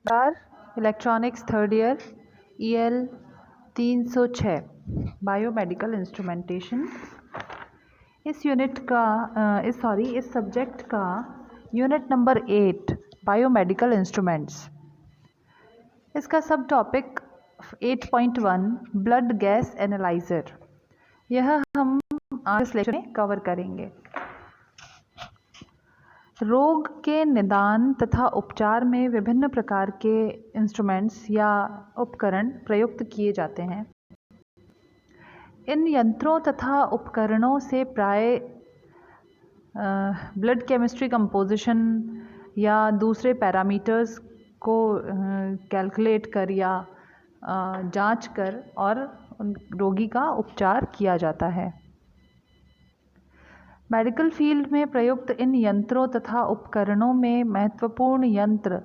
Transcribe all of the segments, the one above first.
Car electronics third year EL 306 biomedical instrumentation. इस subject का unit number 8 biomedical instruments. इसका सब टॉपिक 8.1 ब्लड गैस एनालाइज़र। यह हम आज इस लेक्चर में कवर करेंगे। रोग के निदान तथा उपचार में विभिन्न प्रकार के इंस्ट्रूमेंट्स या उपकरण प्रयुक्त किए जाते हैं। इन यंत्रों तथा उपकरणों से प्राय ब्लड केमिस्ट्री कंपोजिशन या दूसरे पैरामीटर्स को कैलकुलेट कर या जांच कर और रोगी का उपचार किया जाता है। मेडिकल फील्ड में प्रयुक्त इन यंत्रों तथा उपकरणों में महत्वपूर्ण यंत्र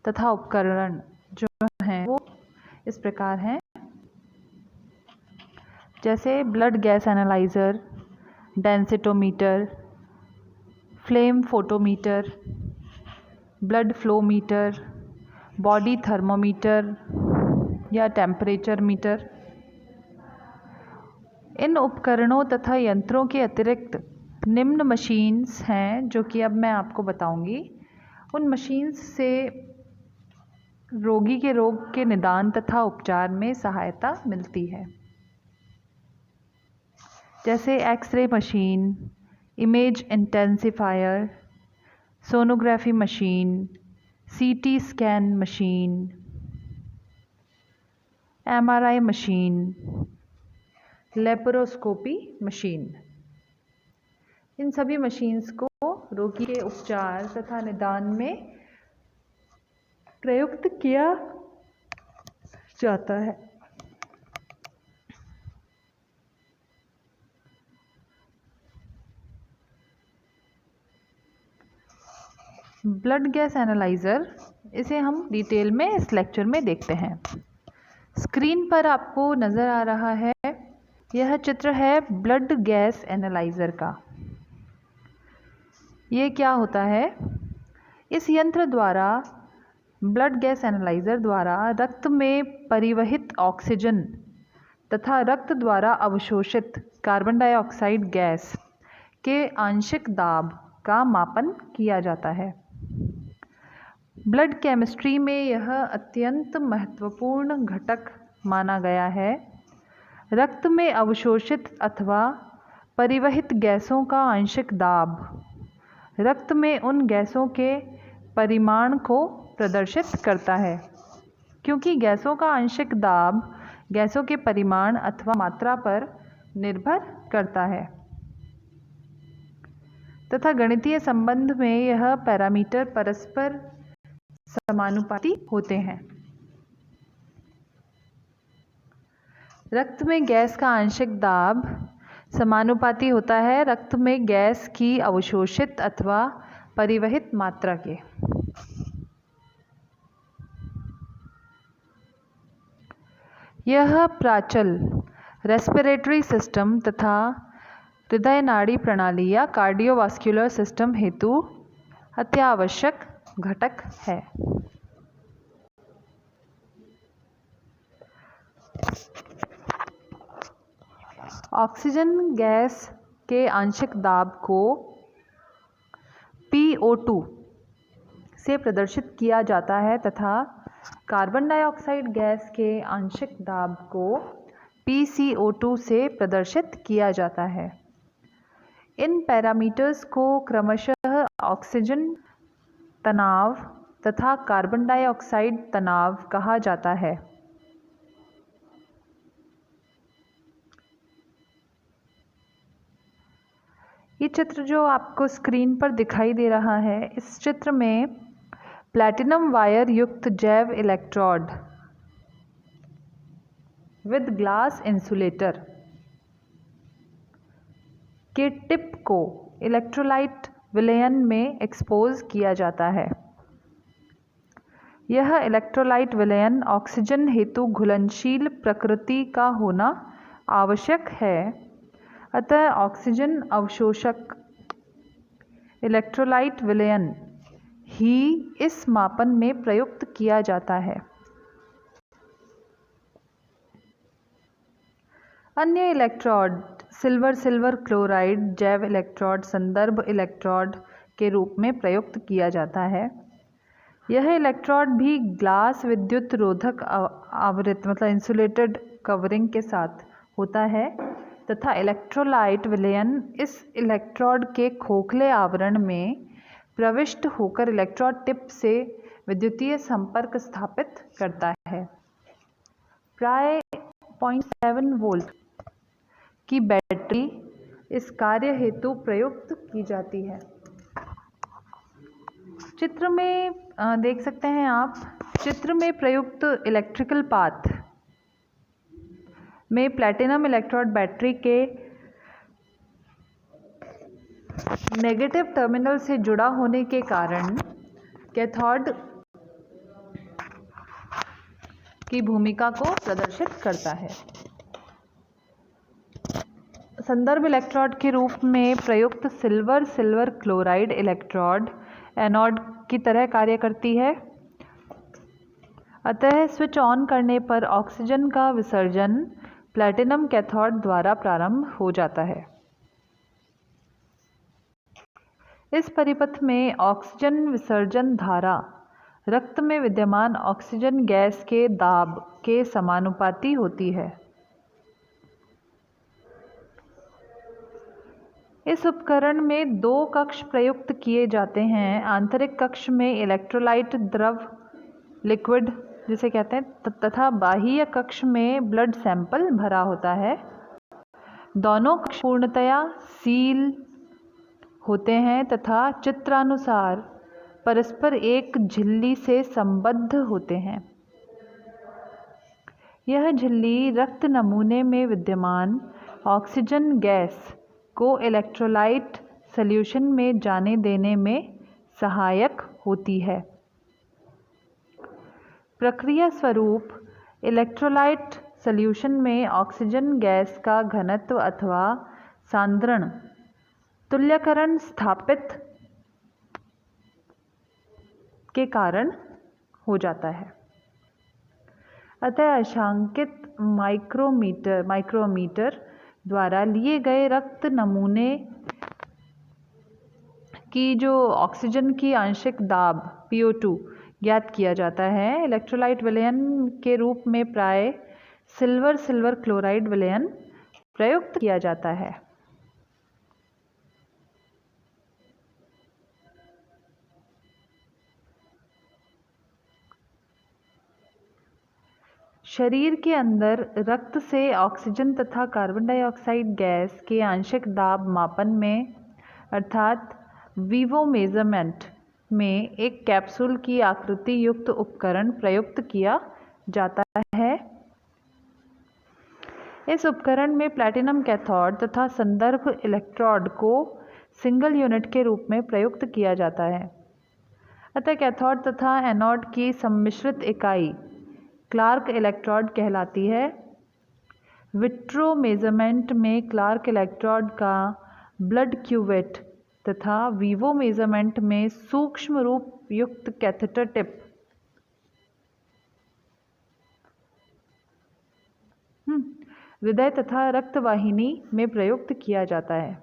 तथा उपकरण जो हैं वो इस प्रकार हैं, जैसे blood gas analyser, densitometer, flame photometer, blood flow meter, body thermometer या टेम्परेचर मीटर। इन उपकरणों तथा यंत्रों के अतिरिक्त निम्न मशीन्स हैं जो कि अब मैं आपको बताऊंगी। उन मशीन्स से रोगी के रोग के निदान तथा उपचार में सहायता मिलती है, जैसे x ray machine, image intensifier, sonography machine, CT scan machine, MRI machine, laparoscopy machine. इन सभी मशीन्स को रोगी के उपचार तथा निदान में प्रयुक्त किया जाता है। ब्लड गैस एनालाइज़र, इसे हम डिटेल में इस लेक्चर में देखते हैं। स्क्रीन पर आपको नज़र आ रहा है, यह चित्र है ब्लड गैस एनालाइज़र का। ये क्या होता है? इस यंत्र द्वारा, ब्लड गैस एनालाइज़र द्वारा रक्त में परिवहित ऑक्सीजन तथा रक्त द्वारा अवशोषित कार्बन डाइऑक्साइड गैस के आंशिक दाब का मापन किया जाता है। ब्लड केमिस्ट्री में यह अत्यंत महत्वपूर्ण घटक माना गया है। रक्त में अवशोषित अथवा परिवहित गैसों का आंशिक दाब रक्त में उन गैसों के परिमाण को प्रदर्शित करता है, क्योंकि गैसों का आंशिक दाब गैसों के परिमाण अथवा मात्रा पर निर्भर करता है तथा गणितीय संबंध में यह पैरामीटर परस्पर समानुपाती होते हैं। रक्त में गैस का आंशिक दाब समानुपाती होता है रक्त में गैस की अवशोषित अथवा परिवहित मात्रा के। यह प्राचल, रेस्पिरेटरी सिस्टम तथा हृदय नाड़ी प्रणाली या कार्डियोवास्कुलर सिस्टम हेतु अत्यावश्यक घटक है। ऑक्सीजन गैस के आंशिक दाब को PO2 से प्रदर्शित किया जाता है तथा कार्बन डाइऑक्साइड गैस के आंशिक दाब को PCO2 से प्रदर्शित किया जाता है। इन पैरामीटर्स को क्रमशः ऑक्सीजन तनाव तथा कार्बन डाइऑक्साइड तनाव कहा जाता है। ये चित्र जो आपको स्क्रीन पर दिखाई दे रहा है, इस चित्र में प्लैटिनम वायर युक्त जैव इलेक्ट्रोड विद ग्लास इंसुलेटर के टिप को इलेक्ट्रोलाइट विलयन में एक्सपोज किया जाता है। यह इलेक्ट्रोलाइट विलयन ऑक्सीजन हेतु घुलनशील प्रकृति का होना आवश्यक है, अतः ऑक्सीजन अवशोषक इलेक्ट्रोलाइट विलयन ही इस मापन में प्रयुक्त किया जाता है। अन्य इलेक्ट्रोड सिल्वर क्लोराइड जैव इलेक्ट्रोड संदर्भ इलेक्ट्रोड के रूप में प्रयुक्त किया जाता है। यह इलेक्ट्रोड भी ग्लास विद्युत रोधक आवृत इंसुलेटेड कवरिंग के साथ होता है तथा इलेक्ट्रोलाइट विलयन इस इलेक्ट्रोड के खोखले आवरण में प्रविष्ट होकर इलेक्ट्रोड टिप से विद्युतीय संपर्क स्थापित करता है। प्राय 0.7 वोल्ट की बैटरी इस कार्य हेतु प्रयुक्त की जाती है। चित्र में देख सकते हैं आप, चित्र में प्रयुक्त इलेक्ट्रिकल पाथ में प्लैटिनम इलेक्ट्रोड बैटरी के नेगेटिव टर्मिनल से जुड़ा होने के कारण कैथोड की भूमिका को प्रदर्शित करता है। संदर्भ इलेक्ट्रोड के रूप में प्रयुक्त सिल्वर क्लोराइड इलेक्ट्रोड एनोड की तरह कार्य करती है। अतः स्विच ऑन करने पर ऑक्सीजन का विसर्जन प्लैटिनम कैथोड द्वारा प्रारंभ हो जाता है। इस परिपथ में ऑक्सीजन विसर्जन धारा रक्त में विद्यमान ऑक्सीजन गैस के दाब के समानुपाती होती है। इस उपकरण में दो कक्ष प्रयुक्त किए जाते हैं। आंतरिक कक्ष में इलेक्ट्रोलाइट द्रव लिक्विड जिसे कहते हैं तथा बाह्य कक्ष में ब्लड सैंपल भरा होता है। दोनों कक्ष पूर्णतया सील होते हैं तथा चित्रानुसार परस्पर एक झिल्ली से संबद्ध होते हैं। यह झिल्ली रक्त नमूने में विद्यमान ऑक्सीजन गैस को इलेक्ट्रोलाइट सॉल्यूशन में जाने देने में सहायक होती है। प्रक्रिया स्वरूप इलेक्ट्रोलाइट सॉल्यूशन में ऑक्सीजन गैस का घनत्व अथवा सांद्रण तुल्यकरण स्थापित के कारण हो जाता है। अतः अंशांकित माइक्रोमीटर द्वारा लिए गए रक्त नमूने की जो ऑक्सीजन की आंशिक दाब PO2 ज्ञात किया जाता है। इलेक्ट्रोलाइट विलयन के रूप में प्राय सिल्वर क्लोराइड विलयन प्रयुक्त किया जाता है। शरीर के अंदर रक्त से ऑक्सीजन तथा कार्बन डाइऑक्साइड गैस के आंशिक दाब मापन में अर्थात वीवो मेजरमेंट में एक कैप्सूल की आकृति युक्त उपकरण प्रयुक्त किया जाता है। इस उपकरण में प्लैटिनम कैथोड तथा संदर्भ इलेक्ट्रोड को सिंगल यूनिट के रूप में प्रयुक्त किया जाता है। अतः कैथोड तथा एनोड की सम्मिश्रित इकाई क्लार्क इलेक्ट्रोड कहलाती है। विट्रो मेजरमेंट में क्लार्क इलेक्ट्रोड का ब्लड क्यूवेट तथा वीवो मेजरमेंट में सूक्ष्म रूप युक्त कैथेटर टिप हृदय तथा रक्तवाहिनी में प्रयुक्त किया जाता है।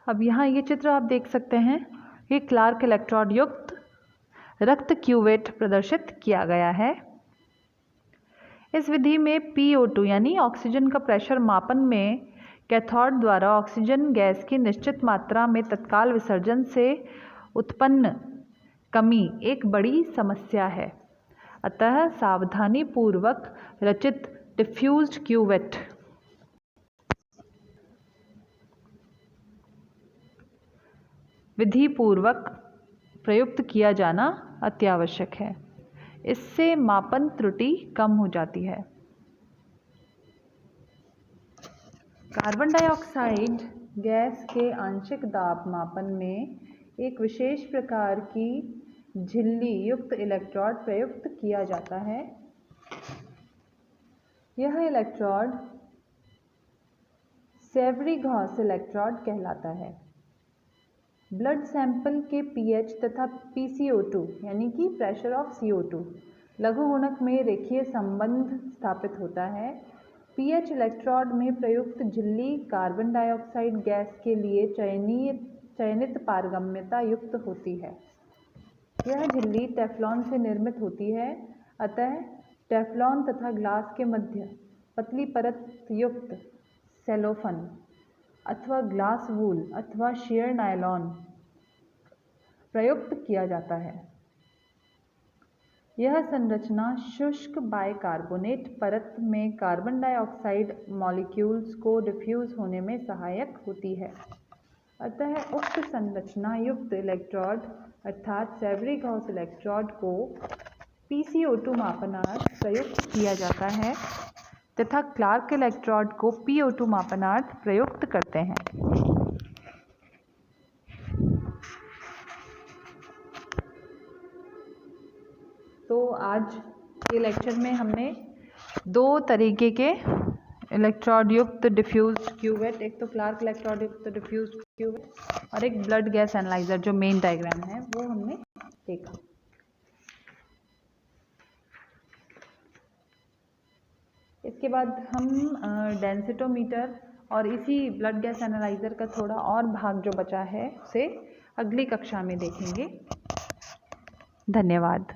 अब यहाँ ये चित्र आप देख सकते हैं कि क्लार्क इलेक्ट्रोड युक्त रक्त क्यूवेट प्रदर्शित किया गया है। इस विधि में PO2 यानी ऑक्सीजन का प्रेशर मापन में कैथोड द्वारा ऑक्सीजन गैस की निश्चित मात्रा में तत्काल विसर्जन से उत्पन्न कमी एक बड़ी समस्या है। अतः सावधानीपूर्वक रचित डिफ्यूज्ड क्यूवेट विधिपूर्वक प्रयुक्त किया जाना अत्यावश्यक है। इससे मापन त्रुटि कम हो जाती है। कार्बन डाइऑक्साइड गैस के आंशिक दाब मापन में एक विशेष प्रकार की झिल्ली युक्त इलेक्ट्रोड प्रयुक्त किया जाता है। यह इलेक्ट्रोड सेवरी गॉस इलेक्ट्रोड कहलाता है। ब्लड सैंपल के पीएच तथा PCO2 यानी कि प्रेशर ऑफ CO2 लघुगुणक में रेखीय संबंध स्थापित होता है। पीएच इलेक्ट्रोड में प्रयुक्त झिल्ली कार्बन डाइऑक्साइड गैस के लिए चयनित पारगम्यता युक्त होती है। यह झिल्ली टेफ्लॉन से निर्मित होती है, अतः टेफ्लॉन तथा ग्लास के मध्य पतली परत युक्त सेलोफन अथवा ग्लास वूल अथवा शेयर नायलॉन प्रयुक्त किया जाता है। यह संरचना शुष्क बाइकार्बोनेट परत में कार्बन डाइऑक्साइड मॉलिक्यूल्स को डिफ्यूज होने में सहायक होती है, अतः उक्त संरचना युक्त इलेक्ट्रोड अर्थात सेवरी गॉस इलेक्ट्रोड को PCO2 मापनार्थ प्रयुक्त किया जाता है तथा क्लार्क इलेक्ट्रोड को PO2 मापनार्थ प्रयुक्त करते हैं। तो आज के लेक्चर में हमने दो तरीके के इलेक्ट्रोड युक्त डिफ्यूज्ड क्यूवेट, एक तो क्लार्क इलेक्ट्रोड युक्त डिफ्यूज्ड क्यूवेट और एक ब्लड गैस एनालाइजर जो मेन डायग्राम है वो हमने देखा। इसके बाद हम डेंसिटोमीटर और इसी ब्लड गैस एनालाइजर का थोड़ा और भाग जो बचा है उसे अगली कक्षा में देखेंगे। धन्यवाद।